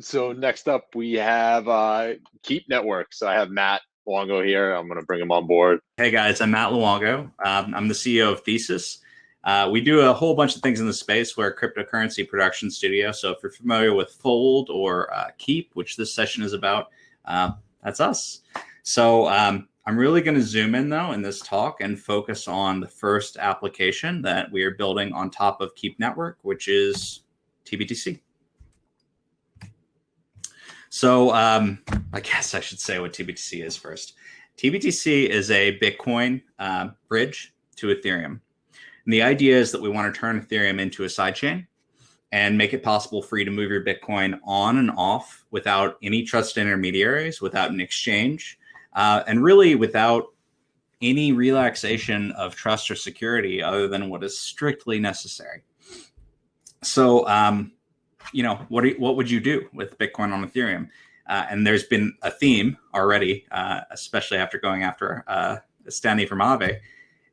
So next up, we have Keep Network. So I have Matt Luongo here. I'm going to bring him on board. Hey guys, I'm Matt Luongo. I'm the CEO of Thesis. We do a whole bunch of things in the space. We're a cryptocurrency production studio. So if you're familiar with Fold or Keep, which this session is about, that's us. So I'm really going to zoom in though in this talk and focus on the first application that we are building on top of Keep Network, which is T-BTC. So I guess I should say what T-BTC is first. T-BTC is a Bitcoin bridge to Ethereum. And the idea is that we want to turn Ethereum into a sidechain and make it possible for you to move your Bitcoin on and off without any trusted intermediaries, without an exchange, and really without any relaxation of trust or security other than what is strictly necessary. So, what would you do with Bitcoin on Ethereum? And there's been a theme already, especially after going after Stanley from Aave,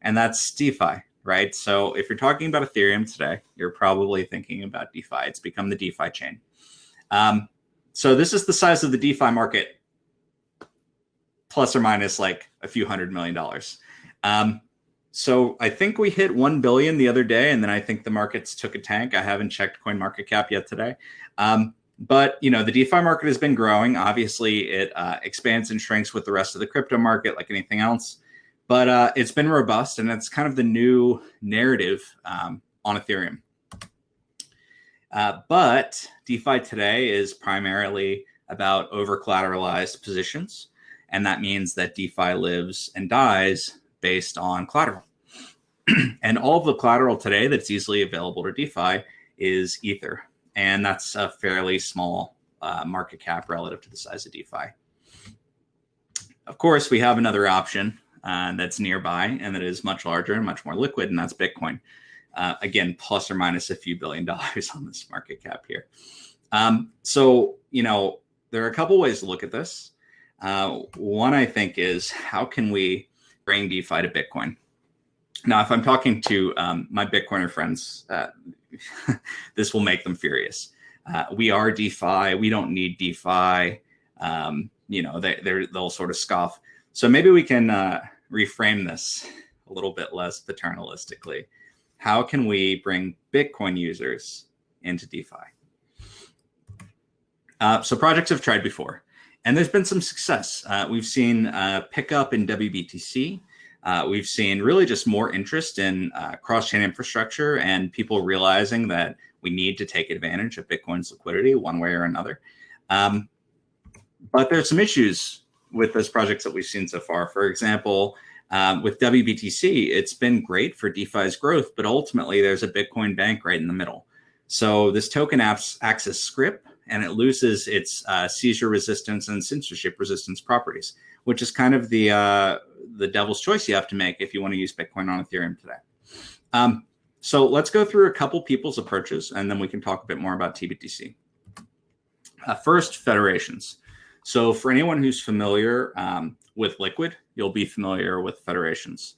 and that's DeFi, right? So if you're talking about Ethereum today, you're probably thinking about DeFi. It's become the DeFi chain. So this is the size of the DeFi market, plus or minus like a few $100 million. So I think we hit 1 billion the other day, and then I think the markets took a tank. I haven't checked CoinMarketCap yet today. But the DeFi market has been growing. Obviously, it expands and shrinks with the rest of the crypto market like anything else. But it's been robust, and it's kind of the new narrative on Ethereum. But DeFi today is primarily about over-collateralized positions. And that means that DeFi lives and dies based on collateral. And all of the collateral today that's easily available to DeFi is Ether. And that's a fairly small market cap relative to the size of DeFi. Of course, we have another option that's nearby and that is much larger and much more liquid, and that's Bitcoin. Again, plus or minus a few $1 billion on this market cap here. So, there are a couple ways to look at this. One, I think, is how can we bring DeFi to Bitcoin? Now, if I'm talking to my Bitcoiner friends, this will make them furious. We are DeFi. We don't need DeFi. They'll sort of scoff. So maybe we can reframe this a little bit less paternalistically. How can we bring Bitcoin users into DeFi? So projects have tried before, and there's been some success. We've seen pickup in WBTC. We've seen really just more interest in cross-chain infrastructure and people realizing that we need to take advantage of Bitcoin's liquidity one way or another. But there's some issues with those projects that we've seen so far. For example, with WBTC, it's been great for DeFi's growth, but ultimately there's a Bitcoin bank right in the middle. So this token acts as script, and it loses its seizure resistance and censorship resistance properties, which is kind of the devil's choice you have to make if you want to use Bitcoin on Ethereum today. So let's go through a couple people's approaches, and then we can talk a bit more about T-BTC. First, federations. So for anyone who's familiar with Liquid, you'll be familiar with federations.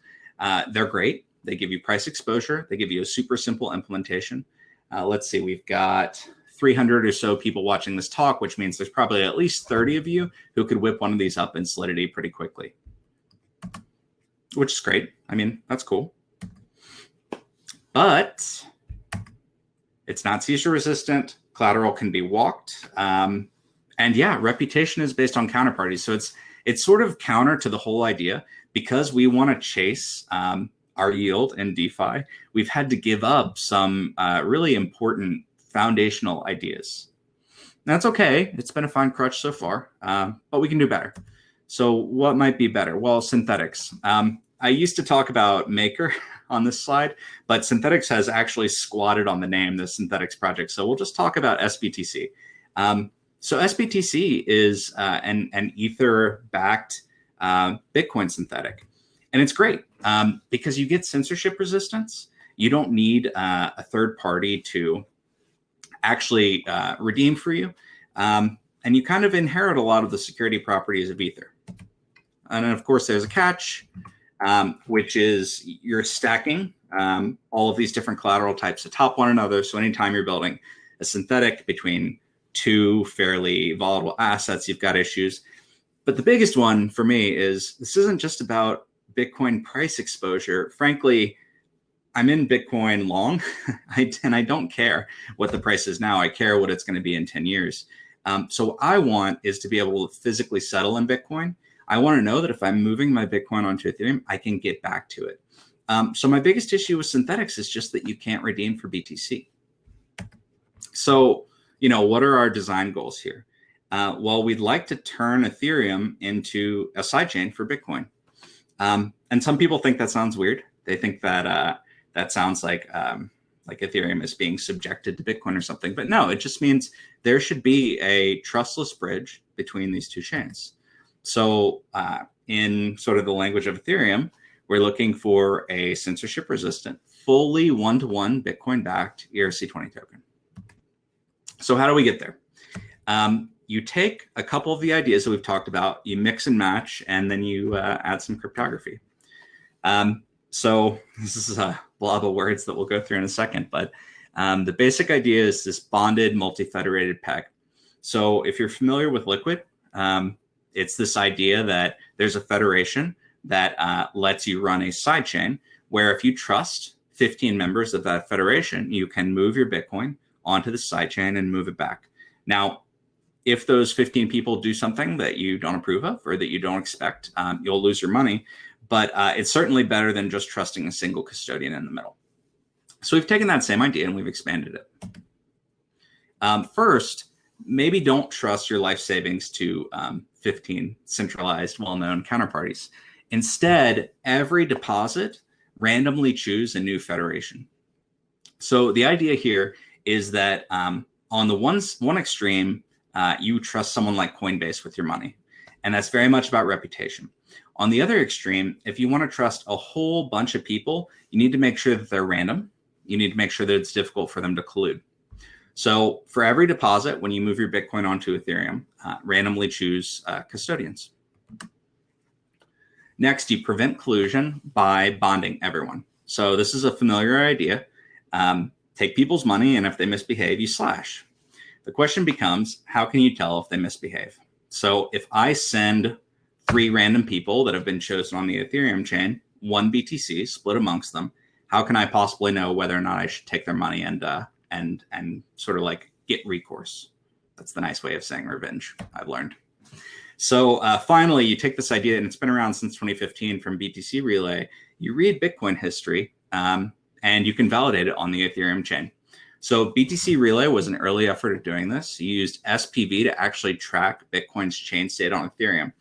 They're great. They give you price exposure. They give you a super simple implementation. Let's see, we've got 300 or so people watching this talk, which means there's probably at least 30 of you who could whip one of these up in Solidity pretty quickly, which is great. I mean, that's cool. But it's not seizure resistant. Collateral can be walked. And yeah, reputation is based on counterparties. So it's sort of counter to the whole idea. Because we want to chase our yield in DeFi, we've had to give up some really important foundational ideas. And that's okay. It's been a fine crutch so far, but we can do better. So what might be better? Well, synthetics. I used to talk about Maker on this slide, but synthetics has actually squatted on the name, the synthetics project. So we'll just talk about SBTC. So SBTC is an Ether-backed Bitcoin synthetic. And it's great because you get censorship resistance. You don't need a third party to actually redeem for you. And you kind of inherit a lot of the security properties of Ether. And then, of course, there's a catch, which is you're stacking all of these different collateral types atop one another. So anytime you're building a synthetic between two fairly volatile assets, you've got issues. But the biggest one for me is this isn't just about Bitcoin price exposure. Frankly, I'm in Bitcoin long, and I don't care what the price is now. I care what it's going to be in 10 years. So what I want is to be able to physically settle in Bitcoin. I want to know that if I'm moving my Bitcoin onto Ethereum, I can get back to it. So my biggest issue with synthetics is just that you can't redeem for BTC. So, what are our design goals here? Well, we'd like to turn Ethereum into a sidechain for Bitcoin. And some people think that sounds weird. They think that that sounds like Ethereum is being subjected to Bitcoin or something. But no, it just means there should be a trustless bridge between these two chains. So in sort of the language of Ethereum, we're looking for a censorship-resistant, fully one-to-one Bitcoin-backed ERC20 token. So how do we get there? You take a couple of the ideas that we've talked about, you mix and match, and then you add some cryptography. So this is a blob of words that we'll go through in a second, but the basic idea is this bonded multi-federated peg. So if you're familiar with Liquid, it's this idea that there's a federation that lets you run a sidechain where if you trust 15 members of that federation, you can move your Bitcoin onto the sidechain and move it back. Now, if those 15 people do something that you don't approve of or that you don't expect, you'll lose your money. But it's certainly better than just trusting a single custodian in the middle. So we've taken that same idea and we've expanded it. First, maybe don't trust your life savings to 15 centralized, well-known counterparties. Instead, every deposit, randomly choose a new federation. So the idea here is that on the one extreme, you trust someone like Coinbase with your money. And that's very much about reputation. On the other extreme, if you want to trust a whole bunch of people, you need to make sure that they're random. You need to make sure that it's difficult for them to collude. So for every deposit, when you move your Bitcoin onto Ethereum, randomly choose custodians. Next, you prevent collusion by bonding everyone. So this is a familiar idea. Take people's money, and if they misbehave, you slash. The question becomes, how can you tell if they misbehave? So if I send 3 random people that have been chosen on the Ethereum chain, 1 BTC split amongst them, how can I possibly know whether or not I should take their money and sort of like get recourse? That's the nice way of saying revenge, I've learned. So finally, you take this idea, and it's been around since 2015 from BTC Relay. You read Bitcoin history, and you can validate it on the Ethereum chain. So BTC Relay was an early effort at doing this. You used SPV to actually track Bitcoin's chain state on Ethereum.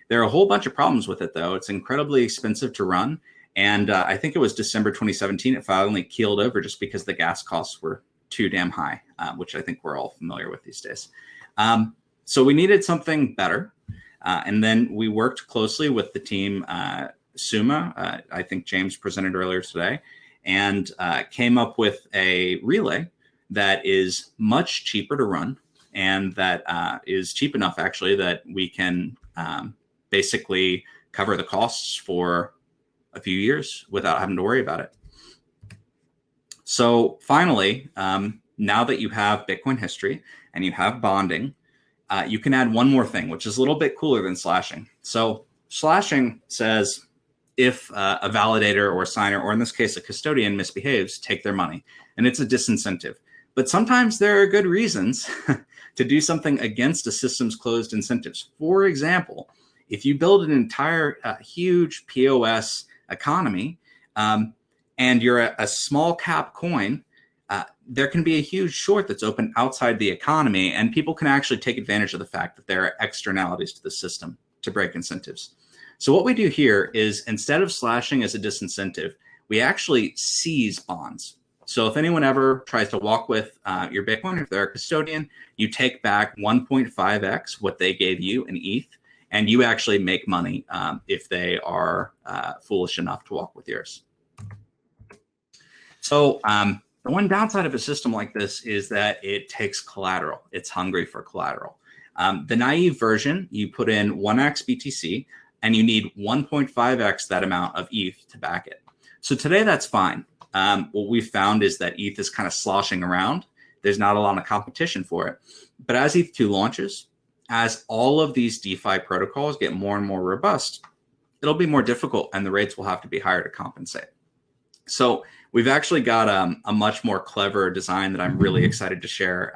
There are a whole bunch of problems with it, though. It's incredibly expensive to run. And I think it was December 2017, it finally keeled over just because the gas costs were too damn high, which I think we're all familiar with these days. So we needed something better. And then we worked closely with the team, Suma, I think James presented earlier today, and came up with a relay that is much cheaper to run and that is cheap enough, actually, that we can basically cover the costs for a few years without having to worry about it. So finally, now that you have Bitcoin history and you have bonding, you can add one more thing, which is a little bit cooler than slashing. So slashing says if a validator or a signer, or in this case, a custodian misbehaves, take their money. And it's a disincentive. But sometimes there are good reasons to do something against a system's closed incentives. For example, if you build an entire huge POS economy and you're a small cap coin, there can be a huge short that's open outside the economy, and people can actually take advantage of the fact that there are externalities to the system to break incentives. So what we do here is, instead of slashing as a disincentive, we actually seize bonds. So if anyone ever tries to walk with your Bitcoin, if they're a custodian, you take back 1.5x what they gave you in ETH, and you actually make money if they are foolish enough to walk with yours. So the one downside of a system like this is that it takes collateral. It's hungry for collateral. The naive version, you put in 1x BTC, and you need 1.5x that amount of ETH to back it. So today, that's fine. What we've found is that ETH is kind of sloshing around There's not a lot of competition for it. But as ETH2 launches, as all of these DeFi protocols get more and more robust, it'll be more difficult and the rates will have to be higher to compensate. So we've actually got a much more clever design that I'm really excited to share,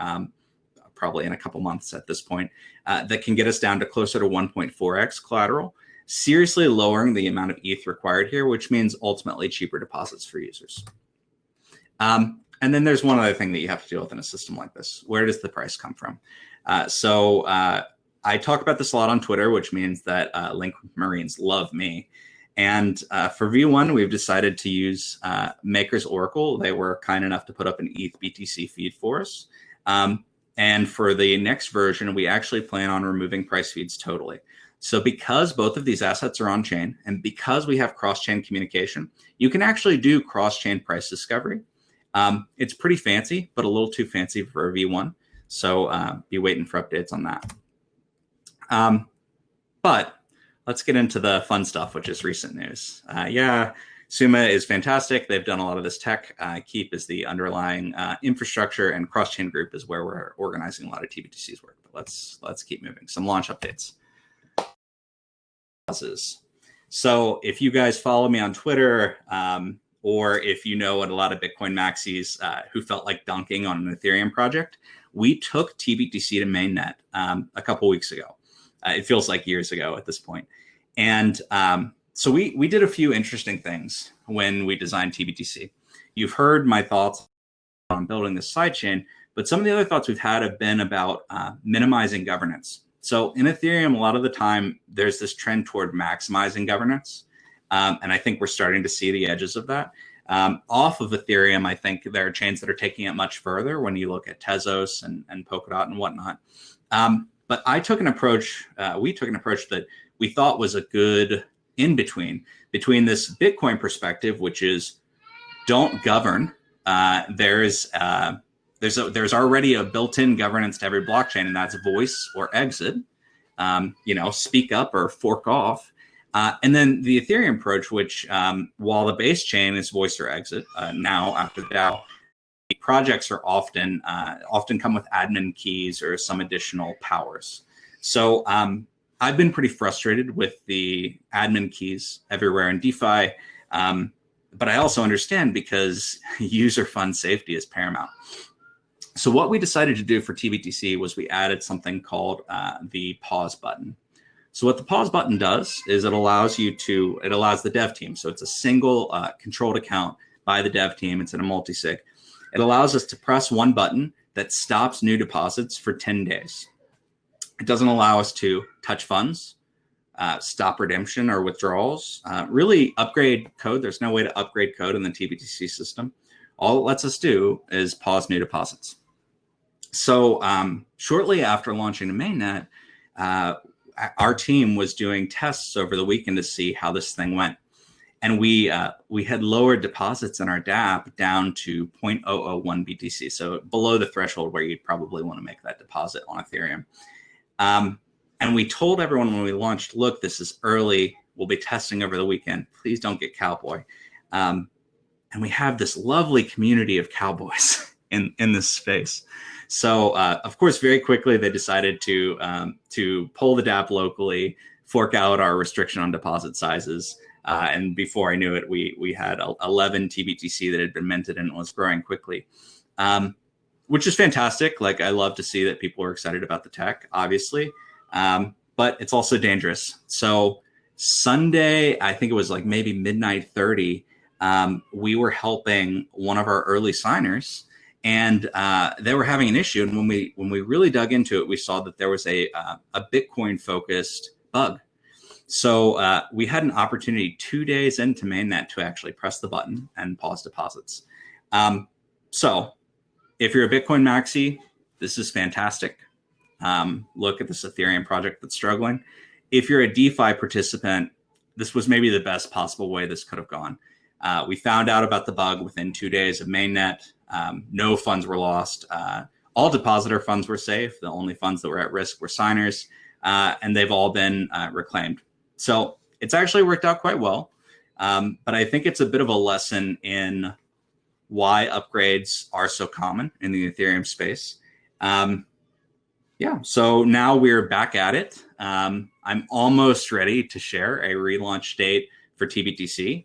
probably in a couple months at this point, that can get us down to closer to 1.4x collateral, seriously lowering the amount of ETH required here, which means ultimately cheaper deposits for users. And then there's one other thing that you have to deal with in a system like this. Where does the price come from? I talk about this a lot on Twitter, which means that Link Marines love me. And for V1, we've decided to use Maker's Oracle. They were kind enough to put up an ETH BTC feed for us. And for the next version, we actually plan on removing price feeds totally. So because both of these assets are on chain and because we have cross-chain communication, you can actually do cross-chain price discovery. It's pretty fancy, but a little too fancy for a V1. So be waiting for updates on that. But let's get into the fun stuff, which is recent news. Yeah, Suma is fantastic. They've done a lot of this tech. Keep is the underlying infrastructure, and cross-chain group is where we're organizing a lot of T-BTC's work. But let's keep moving. Some launch updates. So if you guys follow me on Twitter, or if you know a lot of Bitcoin maxis who felt like dunking on an Ethereum project, we took T-BTC to Mainnet a couple weeks ago. It feels like years ago at this point. And so we did a few interesting things when we designed T-BTC. You've heard my thoughts on building this sidechain, but some of the other thoughts we've had have been about minimizing governance. So in Ethereum, a lot of the time, there's this trend toward maximizing governance. And I think we're starting to see the edges of that. Off of Ethereum, I think there are chains that are taking it much further when you look at Tezos and Polkadot and whatnot. But I took an approach, we took an approach that we thought was a good in-between this Bitcoin perspective, which is don't govern. There's already a built-in governance to every blockchain, and that's voice or exit. Speak up or fork off. And then the Ethereum approach, which while the base chain is voice or exit, now after the DAO, projects are often come with admin keys or some additional powers. So I've been pretty frustrated with the admin keys everywhere in DeFi, but I also understand because user fund safety is paramount. So what we decided to do for T-BTC was we added something called the pause button. So what the pause button does is it allows the dev team. So it's a single controlled account by the dev team. It's in a multi-sig. It allows us to press one button that stops new deposits for 10 days. It doesn't allow us to touch funds, stop redemption or withdrawals, really upgrade code. There's no way to upgrade code in the T-BTC system. All it lets us do is pause new deposits. So shortly after launching the mainnet, our team was doing tests over the weekend to see how this thing went. And we had lowered deposits in our dApp down to 0.001 BTC, so below the threshold where you'd probably want to make that deposit on Ethereum. And we told everyone when we launched, look, this is early. We'll be testing over the weekend. Please don't get cowboy. And we have this lovely community of cowboys in this space. So, of course, very quickly, they decided to pull the dApp locally, fork out our restriction on deposit sizes. And before I knew it, we had 11 T-BTC that had been minted and was growing quickly, which is fantastic. Like, I love to see that people are excited about the tech, obviously, but it's also dangerous. So Sunday, I think it was like maybe midnight 30, we were helping one of our early signers, and they were having an issue. And when we really dug into it, we saw that there was a Bitcoin-focused bug. So we had an opportunity 2 days into mainnet to actually press the button and pause deposits. So if you're a Bitcoin maxi, this is fantastic. Look at this Ethereum project that's struggling. If you're a DeFi participant, this was maybe the best possible way this could have gone. We found out about the bug within 2 days of mainnet. No funds were lost. All depositor funds were safe. The only funds that were at risk were signers, and they've all been reclaimed. So it's actually worked out quite well. But I think it's a bit of a lesson in why upgrades are so common in the Ethereum space. Yeah, so now we're back at it. I'm almost ready to share a relaunch date for T-BTC.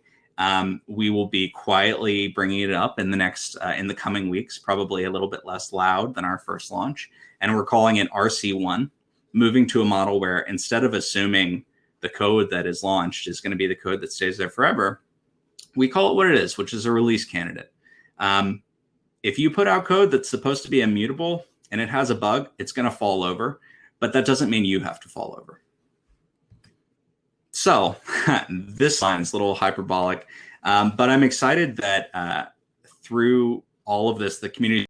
We will be quietly bringing it up in the coming weeks, probably a little bit less loud than our first launch. And we're calling it RC1, moving to a model where instead of assuming the code that is launched is going to be the code that stays there forever, we call it what it is, which is a release candidate. If you put out code that's supposed to be immutable and it has a bug, it's going to fall over, but that doesn't mean you have to fall over. So this line is a little hyperbolic, but I'm excited that through all of this, the community,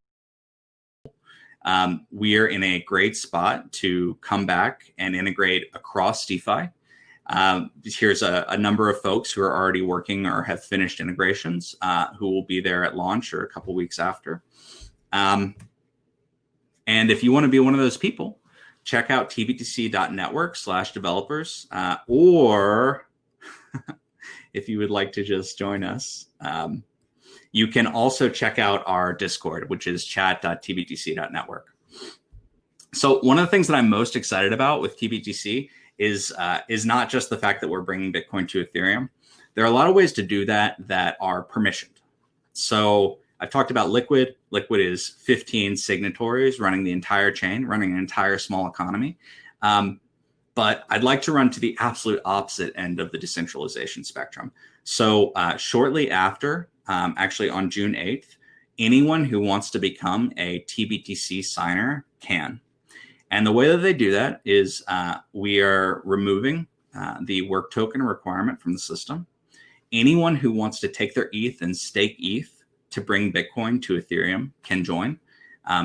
we are in a great spot to come back and integrate across DeFi. Here's a number of folks who are already working or have finished integrations who will be there at launch or a couple weeks after. And if you want to be one of those people, check out tbtc.network/developers, or if you would like to just join us, you can also check out our Discord, which is chat.tbtc.network. So one of the things that I'm most excited about with TBTC is not just the fact that we're bringing Bitcoin to Ethereum. There are a lot of ways to do that that are permissioned. So I've talked about Liquid. Liquid is 15 signatories running the entire chain, running an entire small economy. But I'd like to run to the absolute opposite end of the decentralization spectrum. So shortly after, actually on June 8th, anyone who wants to become a TBTC signer can. And the way that they do that is we are removing the work token requirement from the system. Anyone who wants to take their ETH and stake ETH to bring Bitcoin to Ethereum can join.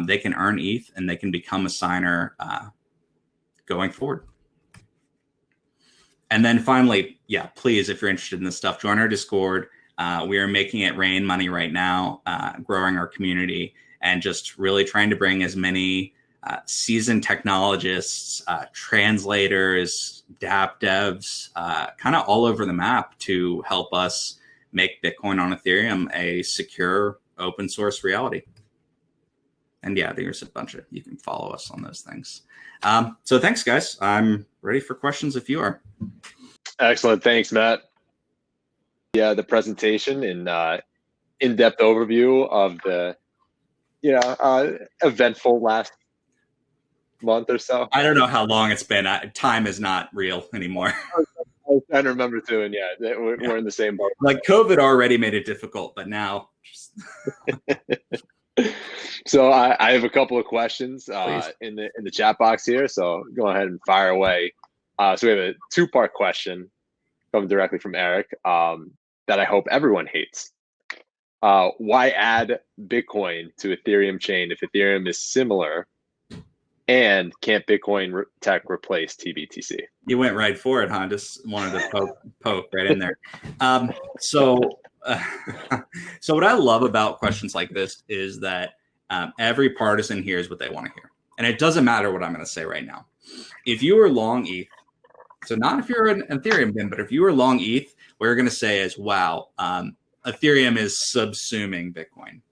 They can earn ETH and they can become a signer going forward. And then finally, yeah, please, if you're interested in this stuff, join our Discord. We are making it rain money right now, growing our community and just really trying to bring as many seasoned technologists, translators, dApp devs, kind of all over the map to help us make Bitcoin on Ethereum a secure open source reality. And yeah, there's a bunch of, you can follow us on those things. So thanks, guys. I'm ready for questions if you are. Excellent. Thanks, Matt. Yeah, the presentation and in-depth overview of the eventful last month or so. I don't know how long it's been. Time is not real anymore. I remember too, and yeah, we're in the same boat. Like COVID already made it difficult, but now. So I have a couple of questions in the chat box here. So go ahead and fire away. So we have a two-part question coming directly from Eric that I hope everyone hates. Why add Bitcoin to Ethereum chain if Ethereum is similar? And can't Bitcoin tech replace TBTC? You went right for it, huh? Just wanted to poke right in there. So what I love about questions like this is that every partisan hears what they want to hear. And it doesn't matter what I'm going to say right now. If you are long ETH, so not if you're an Ethereum bin, but if you are long ETH, what you're going to say is, wow, Ethereum is subsuming Bitcoin.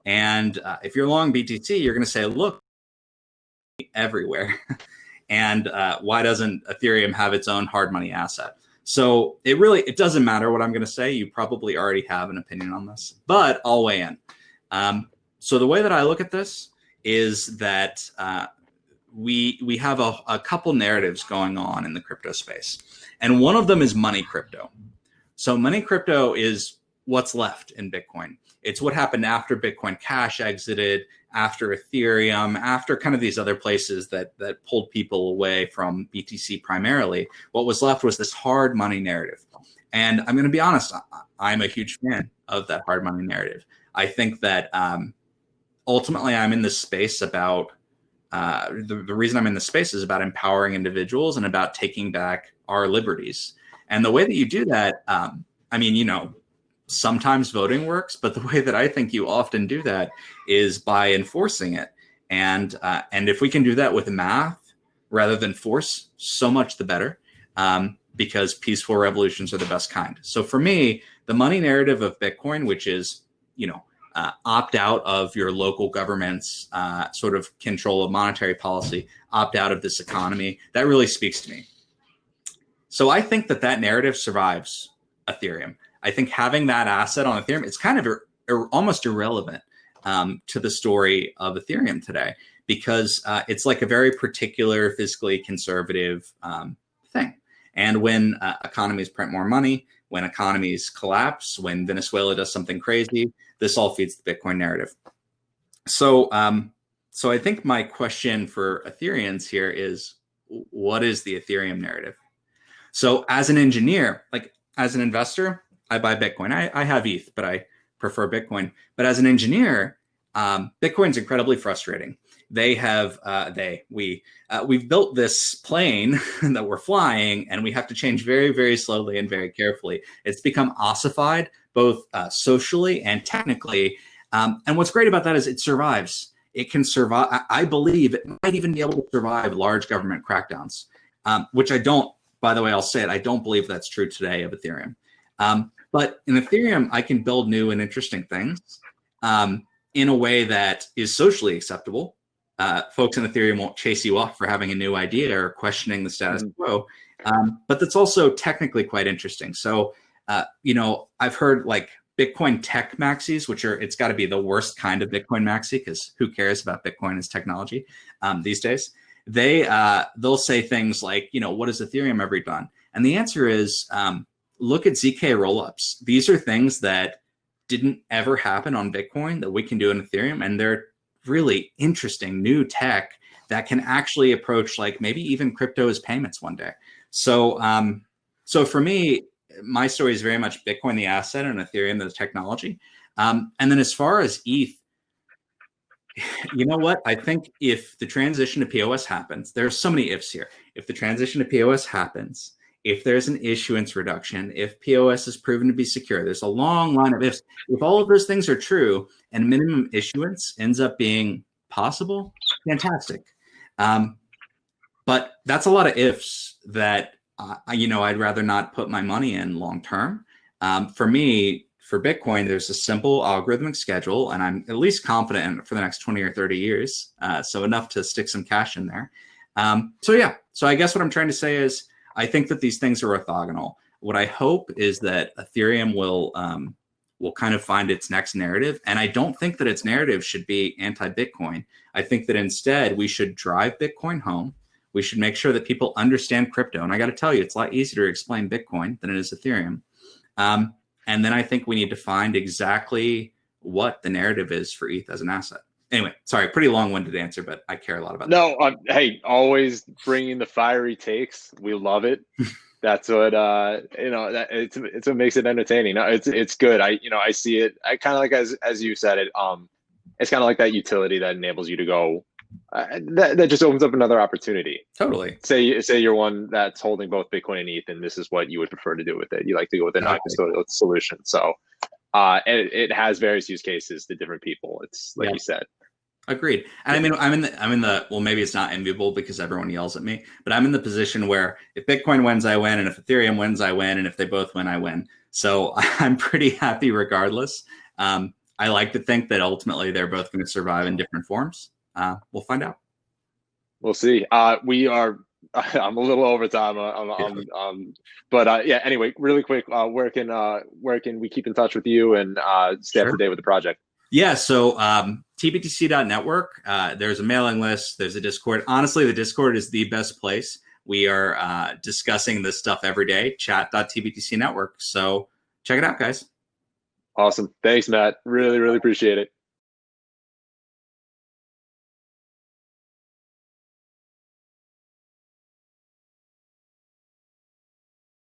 And if you're long BTC, you're going to say, look, everywhere. And why doesn't Ethereum have its own hard money asset? So it doesn't matter what I'm going to say. You probably already have an opinion on this, but I'll weigh in. So the way that I look at this is that we have a couple narratives going on in the crypto space. And one of them is money crypto. So money crypto is what's left in Bitcoin. It's what happened after Bitcoin Cash exited, after Ethereum, after kind of these other places that pulled people away from BTC primarily. What was left was this hard money narrative. And I'm going to be honest, I'm a huge fan of that hard money narrative. I think that ultimately I'm in this space about, the reason I'm in this space is about empowering individuals and about taking back our liberties. And the way that you do that, sometimes voting works, but the way that I think you often do that is by enforcing it. And if we can do that with math rather than force, so much the better, because peaceful revolutions are the best kind. So for me, the money narrative of Bitcoin, which is, opt out of your local government's sort of control of monetary policy, opt out of this economy. That really speaks to me. So I think that narrative survives Ethereum. I think having that asset on Ethereum, it's kind of almost irrelevant to the story of Ethereum today, because it's like a very particular fiscally conservative thing. And when economies print more money, when economies collapse, when Venezuela does something crazy, this all feeds the Bitcoin narrative. So, so I think my question for Ethereans here is, what is the Ethereum narrative? So as an engineer, like as an investor, I buy Bitcoin. I have ETH, but I prefer Bitcoin. But as an engineer, Bitcoin's incredibly frustrating. We've built this plane that we're flying, and we have to change very, very slowly and very carefully. It's become ossified, both socially and technically. And what's great about that is it survives. It can survive. I believe it might even be able to survive large government crackdowns, which I don't, by the way, I'll say it, I don't believe that's true today of Ethereum. But in Ethereum, I can build new and interesting things in a way that is socially acceptable. Folks in Ethereum won't chase you off for having a new idea or questioning the status quo. But that's also technically quite interesting. So, you know, I've heard like Bitcoin tech maxis, which are, it's got to be the worst kind of Bitcoin maxi, because who cares about Bitcoin as technology these days? They'll say things like, you know, what has Ethereum ever done? And the answer is, look at ZK rollups. These are things that didn't ever happen on Bitcoin that we can do in Ethereum. And they're really interesting new tech that can actually approach like maybe even crypto as payments one day. So, so for me, my story is very much Bitcoin, the asset, and Ethereum, the technology. And then as far as ETH, you know what? I think if the transition to POS happens, there's so many ifs here. If the transition to POS happens, if there's an issuance reduction, if POS is proven to be secure, there's a long line of ifs. If all of those things are true and minimum issuance ends up being possible, fantastic. But that's a lot of ifs that, you know, I'd rather not put my money in long term. For me, for Bitcoin, there's a simple algorithmic schedule, and I'm at least confident in it for the next 20 or 30 years. So enough to stick some cash in there. So yeah, so I guess what I'm trying to say is I think that these things are orthogonal. What I hope is that Ethereum will kind of find its next narrative. And I don't think that its narrative should be anti-Bitcoin. I think that instead we should drive Bitcoin home. We should make sure that people understand crypto. And I got to tell you, it's a lot easier to explain Bitcoin than it is Ethereum. And then I think we need to find exactly what the narrative is for ETH as an asset. Anyway, sorry, pretty long-winded answer, but I care a lot about that. No, hey, always bringing the fiery takes. We love it. That's what you know. It's what makes it entertaining. No, it's good. I see it. I kind of like as you said it. It's kind of like that utility that enables you to go. That just opens up another opportunity. Totally. Say you're one that's holding both Bitcoin and ETH, and this is what you would prefer to do with it. You like to go with a non-custodial solution. So, it has various use cases to different people. It's like you said. Agreed. And I mean, I'm in the, well, maybe it's not enviable because everyone yells at me, but I'm in the position where if Bitcoin wins, I win. And if Ethereum wins, I win. And if they both win, I win. So I'm pretty happy regardless. I like to think that ultimately they're both going to survive in different forms. We'll find out. We'll see. We are, I'm a little over time. But yeah, anyway, really quick, where can we keep in touch with you and stay up to date with the project? Yeah, so T-BTC.network, there's a mailing list, there's a Discord. Honestly, the Discord is the best place. We are discussing this stuff every day, chat.tbtcnetwork. So check it out, guys. Awesome. Thanks, Matt. Really, really appreciate it.